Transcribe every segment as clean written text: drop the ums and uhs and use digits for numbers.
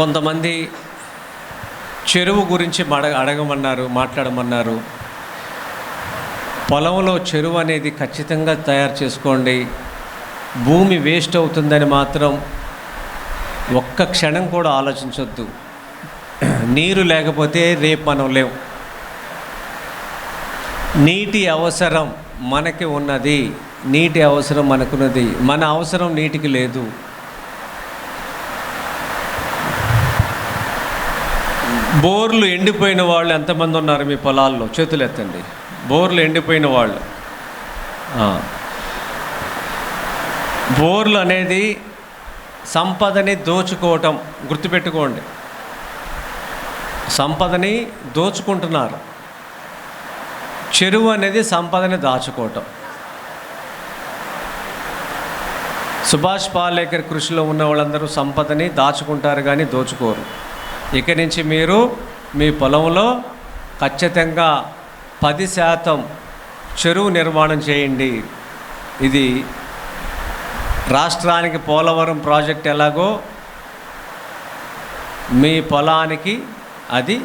కొంతమంది చెరువు గురించి మాట్లాడమన్నారు. పొలంలో చెరువు అనేది ఖచ్చితంగా తయారు చేసుకోండి. భూమి వేస్ట్ అవుతుందని మాత్రం ఒక్క క్షణం కూడా ఆలోచించొద్దు. నీరు లేకపోతే రేపు మనం లేవు. నీటి అవసరం మనకి ఉన్నది, నీటి అవసరం మనకున్నది. మన అవసరం నీటికి లేదు. బోర్లు ఎండిపోయిన వాళ్ళు ఎంతమంది ఉన్నారు మీ పొలాల్లో? చేతులు ఎత్తండి. బోర్లు ఎండిపోయిన వాళ్ళు. బోర్లు అనేది సంపదని దోచుకోవటం, గుర్తుపెట్టుకోండి. సంపదని దోచుకుంటున్నారు. చెరువు అనేది సంపదని దాచుకోవటం. సుభాష్ పాలేకర్ కృషిలో ఉన్న వాళ్ళందరూ సంపదని దాచుకుంటారు కానీ దోచుకోరు. ఇక నుంచి మీరు మీ పొలంలో ఖచ్చితంగా 10% చెరువు నిర్మాణం చేయండి. ఇది రాష్ట్రానికి పోలవరం ప్రాజెక్ట్ ఎలాగో మీ పొలానికి అది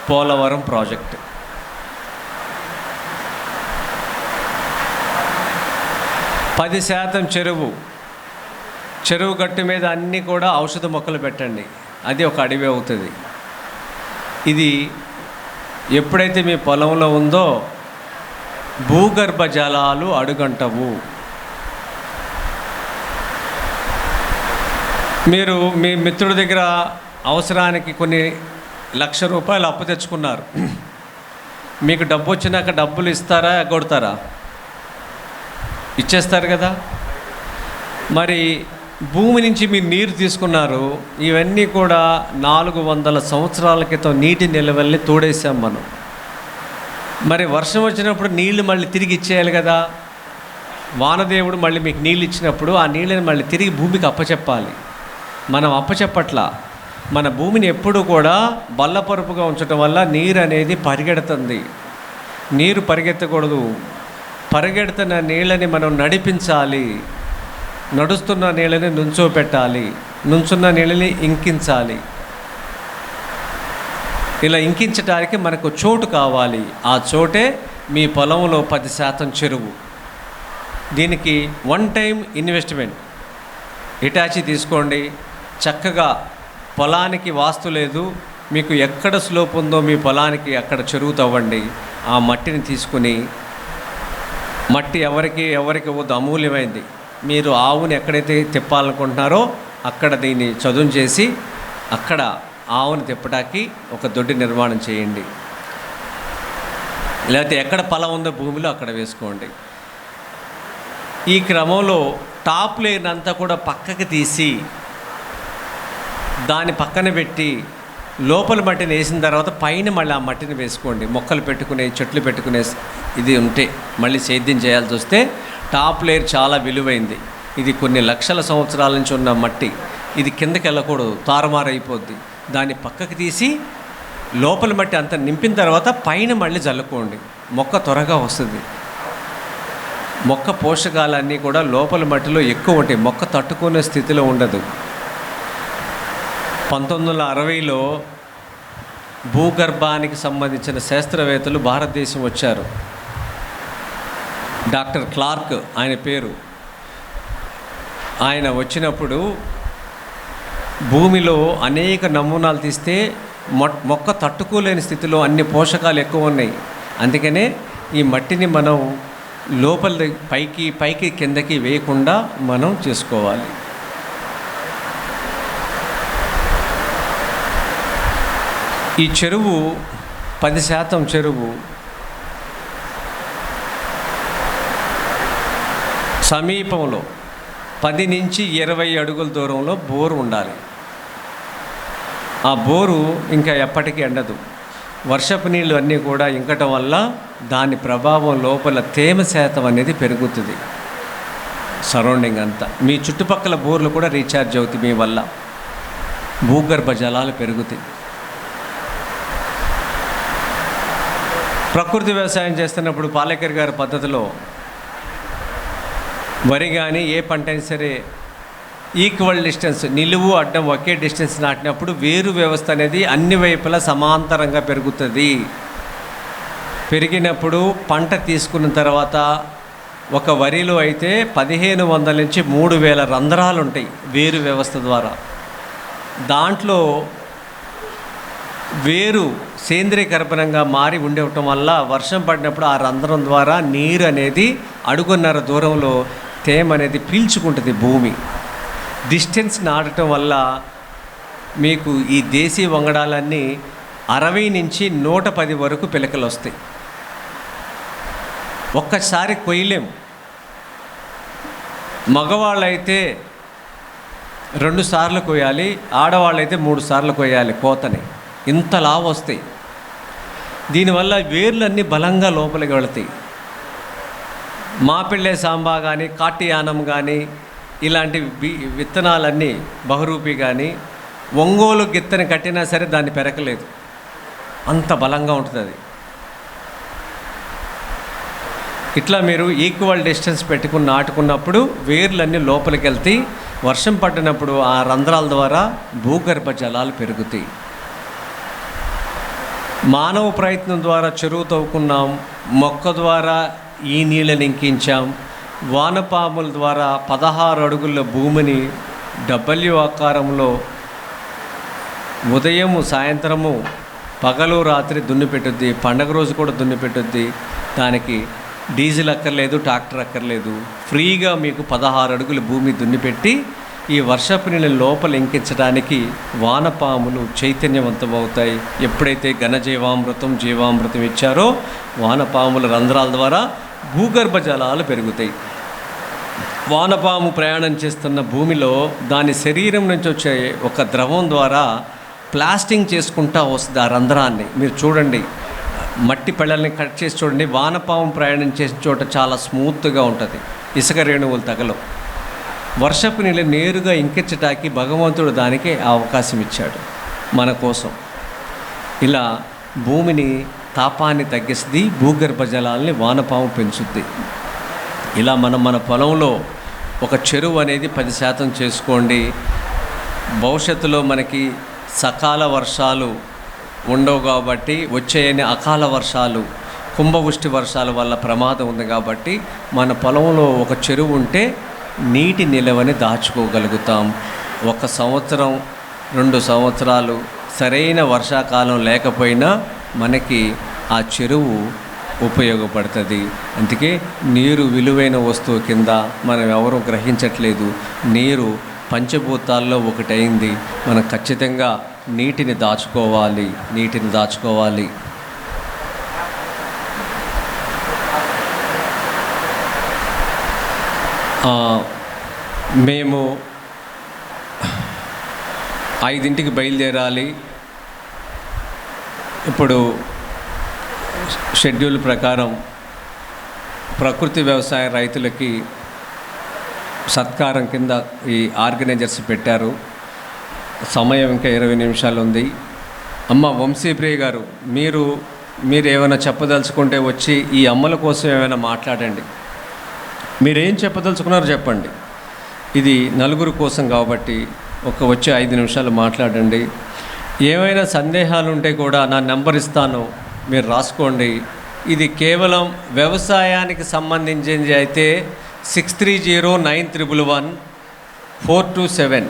పోలవరం ప్రాజెక్ట్. పది శాతం చెరువు గట్టు మీద అన్నీ కూడా ఔషధ మొక్కలు పెట్టండి. అది ఒక అడవి అవుతుంది. ఇది ఎప్పుడైతే మీ పొలంలో ఉందో భూగర్భ జలాలు అడుగంటవు. మీరు మీ మిత్రుడి దగ్గర అవసరానికి కొన్ని ₹1,00,000 అప్పు తెచ్చుకున్నారు. మీకు డబ్బు వచ్చినాక డబ్బులు ఇస్తారా, ఎగ్గొడతారా? ఇచ్చేస్తారు కదా. మరి భూమి నుంచి మీరు నీరు తీసుకున్నారు. ఇవన్నీ కూడా 400 సంవత్సరాల క్రితం నీటి నిల్వల్ని తోడేసాం మనం. మరి వర్షం వచ్చినప్పుడు నీళ్లు మళ్ళీ తిరిగి ఇచ్చేయాలి కదా. వానదేవుడు మళ్ళీ మీకు నీళ్ళు ఇచ్చినప్పుడు ఆ నీళ్ళని మళ్ళీ తిరిగి భూమికి అప్పచెప్పాలి. మనం అప్పచెప్పట్లా. మన భూమిని ఎప్పుడూ కూడా బల్లపరుపుగా ఉంచడం వల్ల నీరు అనేది పరిగెడుతుంది. నీరు పరిగెత్తకూడదు. పరిగెడుతున్న నీళ్ళని మనం నడిపించాలి. నడుస్తున్న నీళ్ళని నుంచోపెట్టాలి. నుంచున్న నీళ్ళని ఇంకించాలి. ఇలా ఇంకించడానికి మనకు చోటు కావాలి. ఆ చోటే మీ పొలంలో 10% చెరువు. దీనికి 1 టైం ఇన్వెస్ట్మెంట్. హిటాచీ తీసుకోండి. చక్కగా పొలానికి వాస్తు లేదు, మీకు ఎక్కడ స్లోప్ ఉందో మీ పొలానికి అక్కడ చెరువు తవ్వండి. ఆ మట్టిని తీసుకుని, మట్టి ఎవరికి వద్దు, అమూల్యమైంది. మీరు ఆవుని ఎక్కడైతే తిప్పాలనుకుంటున్నారో అక్కడ దీన్ని చదును చేసి అక్కడ ఆవుని తిప్పడానికి ఒక దొడ్డి నిర్మాణం చేయండి. లేకపోతే ఎక్కడ పొలం ఉందో భూమిలో అక్కడ వేసుకోండి. ఈ క్రమంలో టాప్ లేయర్ అంతా కూడా పక్కకి తీసి దాన్ని పక్కన పెట్టి లోపల మట్టిని వేసిన తర్వాత పైన మళ్ళీ ఆ మట్టిని వేసుకోండి. మొక్కలు పెట్టుకునే, చెట్లు పెట్టుకునే ఇది ఉంటే మళ్ళీ సేద్యం చేయాల్సి వస్తే టాప్ లేయర్ చాలా విలువైంది. ఇది కొన్ని లక్షల సంవత్సరాల నుంచి ఉన్న మట్టి. ఇది కిందకి వెళ్ళకూడదు, తారుమారైపోద్ది. దాన్ని పక్కకి తీసి లోపల మట్టి అంతా నింపిన తర్వాత పైన మళ్ళీ జల్లుకోండి. మొక్క త్వరగా వస్తుంది. మొక్క పోషకాలన్నీ కూడా లోపల మట్టిలో ఎక్కువ ఉంటాయి. మొక్క తట్టుకునే స్థితిలో ఉండదు. 1960లో భూగర్భానికి సంబంధించిన శాస్త్రవేత్తలు భారతదేశం వచ్చారు. డాక్టర్ క్లార్క్ ఆయన పేరు. ఆయన వచ్చినప్పుడు భూమిలో అనేక నమూనాలు తీస్తే మొక్క తట్టుకోలేని స్థితిలో అన్ని పోషకాలు ఎక్కువ ఉన్నాయి. అందుకనే ఈ మట్టిని మనం లోపల పైకి కిందకి వేయకుండా మనం చేసుకోవాలి. ఈ చెరువు 10% చెరువు సమీపంలో 10 నుంచి 20 అడుగుల దూరంలో బోరు ఉండాలి. ఆ బోరు ఇంకా ఎప్పటికీ ఎండదు. వర్షపు నీళ్ళు అన్నీ కూడా ఇంకటం వల్ల దాని ప్రభావం లోపల తేమ శాతం అనేది పెరుగుతుంది. సరౌండింగ్ అంతా మీ చుట్టుపక్కల బోర్లు కూడా రీఛార్జ్ అవుతాయి. మీ వల్ల భూగర్భ జలాలు పెరుగుతాయి. ప్రకృతి వ్యవసాయం చేస్తున్నప్పుడు పాలేకర్ గారి పద్ధతిలో వరి కానీ ఏ పంట అయినా సరే ఈక్వల్ డిస్టెన్స్, నిలువు అడ్డం ఒకే డిస్టెన్స్ నాటినప్పుడు వేరు వ్యవస్థ అనేది అన్ని వైపులా సమాంతరంగా పెరుగుతుంది. పెరిగినప్పుడు పంట తీసుకున్న తర్వాత ఒక వరిలో అయితే 1500 నుంచి 3000 రంధ్రాలు ఉంటాయి వేరు వ్యవస్థ ద్వారా. దాంట్లో వేరు సేంద్రియ కర్బనంగా మారి ఉండటం వల్ల వర్షం పడినప్పుడు ఆ రంధ్రం ద్వారా నీరు అనేది అడుగున్నర దూరంలో తేమ అనేది పీల్చుకుంటుంది భూమి. డిస్టెన్స్ నాటడం వల్ల మీకు ఈ దేశీ వంగడాలన్నీ 60 నుంచి 110 వరకు పిలకలు వస్తాయి. ఒక్కసారి కొయ్యలేం. మగవాళ్ళైతే 2 సార్లు కొయ్యాలి, ఆడవాళ్ళైతే 3 సార్లు కొయ్యాలి కోతని. ఇంతలా వస్తాయి. దీనివల్ల వేర్లన్నీ బలంగా లోపలికి వెళతాయి. మాపిళ్ళే సాంబా కానీ, కాటియానం కానీ, ఇలాంటి విత్తనాలన్నీ, బహురూపి కానీ, ఒంగోలు గిత్తని కట్టినా సరే దాన్ని పెరకలేదు, అంత బలంగా ఉంటుంది అది. ఇట్లా మీరు ఈక్వల్ డిస్టెన్స్ పెట్టుకుని నాటుకున్నప్పుడు వేర్లన్నీ లోపలికి వెళ్తాయి. వర్షం పడినప్పుడు ఆ రంధ్రాల ద్వారా భూగర్భ జలాలు పెరుగుతాయి. మానవ ప్రయత్నం ద్వారా చెరువు తవ్వుకున్నాం, మొక్క ద్వారా ఈ నీళ్ళని ఇంకించాం, వానపాముల ద్వారా 16 అడుగుల భూమిని డబ్ల్యూ ఆకారంలో ఉదయము సాయంత్రము పగలు రాత్రి దున్నిపెట్టుద్ది. పండగ రోజు కూడా దున్నిపెట్టుద్ది. దానికి డీజిల్ అక్కర్లేదు, ట్రాక్టర్ అక్కర్లేదు. ఫ్రీగా మీకు 16 అడుగుల భూమి దున్నిపెట్టి ఈ వర్షపు నీళ్ళని లోపల ఇంకించడానికి వానపాములు చైతన్యవంతమవుతాయి. ఎప్పుడైతే జీవామృతం ఇచ్చారో వానపాముల రంధ్రాల ద్వారా భూగర్భ జలాలు పెరుగుతాయి. వానపాము ప్రయాణం చేస్తున్న భూమిలో దాని శరీరం నుంచి వచ్చే ఒక ద్రవం ద్వారా ప్లాస్టింగ్ చేసుకుంటా వస్తుంది ఆ రంధ్రాన్ని. మీరు చూడండి, మట్టి పళ్ళని కట్ చేసి చూడండి. వానపాము ప్రయాణం చేసిన చోట చాలా స్మూత్గా ఉంటుంది, ఇసుక రేణువులు తగలవు. వర్షపు నీళ్ళు నేరుగా ఇంకించటానికి భగవంతుడు దానికి అవకాశం ఇచ్చాడు మన కోసం. ఇలా భూమిని తాపాన్ని తగ్గిస్తుంది, భూగర్భ జలాల్ని వానపాము పెంచుద్ది. ఇలా మన పొలంలో ఒక చెరువు అనేది 10% చేసుకోండి. భవిష్యత్తులో మనకి సకాల వర్షాలు ఉండవు కాబట్టి, వచ్చేయని అకాల వర్షాలు, కుంభవృష్టి వర్షాల వల్ల ప్రమాదం ఉంది కాబట్టి మన పొలంలో ఒక చెరువు ఉంటే నీటి నిలవని దాచుకోగలుగుతాం. 1 సంవత్సరం 2 సంవత్సరాలు సరైన వర్షాకాలం లేకపోయినా మనకి ఆ చెరువు ఉపయోగపడుతుంది. అందుకే నీరు విలువైన వస్తువు కింద మనం ఎవరూ గ్రహించట్లేదు. నీరు పంచభూతాల్లో ఒకటైంది. మనం ఖచ్చితంగా నీటిని దాచుకోవాలి. మేము 5ంటికి బయలుదేరాలి. ఇప్పుడు షెడ్యూల్ ప్రకారం ప్రకృతి వ్యవసాయ రైతులకి సత్కారం కింద ఈ ఆర్గనైజర్స్ పెట్టారు. సమయం ఇంకా 20 నిమిషాలు ఉంది. అమ్మ వంశీప్రియ గారు, మీరు ఏమైనా చెప్పదలుచుకుంటే వచ్చి ఈ అమ్మల కోసం ఏమైనా మాట్లాడండి. మీరేం చెప్పదలుచుకున్నారో చెప్పండి. ఇది నలుగురు కోసం కాబట్టి వచ్చి 5 నిమిషాలు మాట్లాడండి. ఏమైనా సందేహాలు ఉంటే కూడా నా నెంబర్ ఇస్తాను, మీరు రాసుకోండి. ఇది కేవలం వ్యవసాయానికి సంబంధించింది అయితే 6309111427.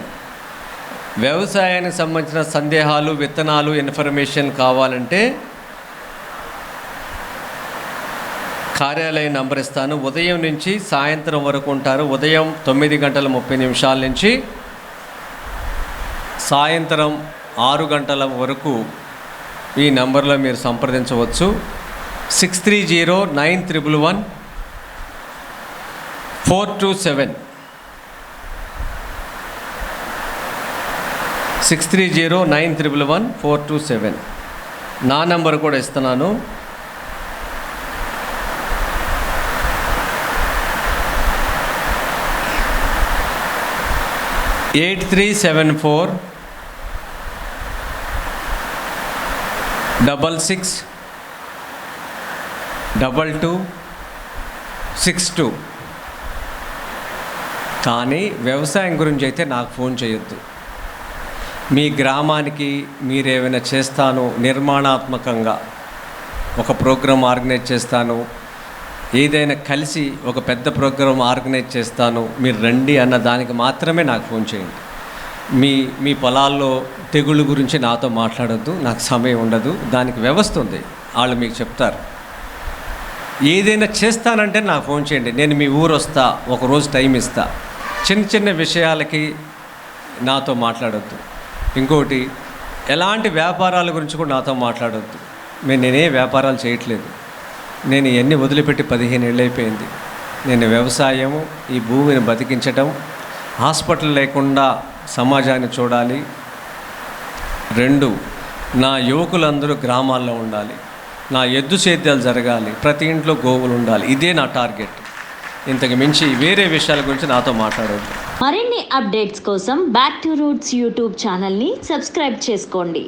వ్యవసాయానికి సంబంధించిన సందేహాలు, విత్తనాలు, ఇన్ఫర్మేషన్ కావాలంటే కార్యాలయం నంబర్ ఇస్తాను. ఉదయం నుంచి సాయంత్రం వరకు ఉంటారు. ఉదయం 9:30 నుంచి సాయంత్రం 6 గంటల వరకు ఈ నంబర్లో మీరు సంప్రదించవచ్చు. 6309111427 6309111427. నా నంబర్ కూడా ఇస్తున్నాను. 8374 66 22 62. కానీ వ్యవసాయం గురించి అయితే నాకు ఫోన్ చేయొద్దు. మీ గ్రామానికి మీరేమైనా చేస్తాను, నిర్మాణాత్మకంగా ఒక ప్రోగ్రాం ఆర్గనైజ్ చేస్తాను, ఏదైనా కలిసి ఒక పెద్ద ప్రోగ్రాం ఆర్గనైజ్ చేస్తాను, మీరు రండి అన్న దానికి మాత్రమే నాకు ఫోన్ చేయండి. మీ పొలాల్లో తెగుళ్ళ గురించి నాతో మాట్లాడొద్దు, నాకు సమయం ఉండదు. దానికి వ్యవస్థ ఉంది, వాళ్ళు మీకు చెప్తారు. ఏదైనా చేస్తానంటే నాకు ఫోన్ చేయండి, నేను మీ ఊరు వస్తా, ఒకరోజు టైం ఇస్తా. చిన్న చిన్న విషయాలకి నాతో మాట్లాడొద్దు. ఇంకోటి, ఎలాంటి వ్యాపారాల గురించి కూడా నాతో మాట్లాడొద్దు. నేనే వ్యాపారాలు చేయట్లేదు. నేను ఇవన్నీ వదిలిపెట్టి 15 ఏళ్ళు అయిపోయింది. నేను వ్యవసాయము, ఈ భూమిని బతికించటం, హాస్పిటల్ లేకుండా సమాజాన్ని చూడాలి. 2, నా యువకులందరూ గ్రామాల్లో ఉండాలి, నా ఎద్దు సేద్యాలు జరగాలి, ప్రతి ఇంట్లో గోవులు ఉండాలి. ఇదే నా టార్గెట్. ఇంతకు మించి వేరే విషయాల గురించి నాతో మాట్లాడవద్దు. మరిన్ని అప్డేట్స్ కోసం బ్యాక్ టు రూట్స్ యూట్యూబ్ ఛానల్ని సబ్స్క్రైబ్ చేసుకోండి.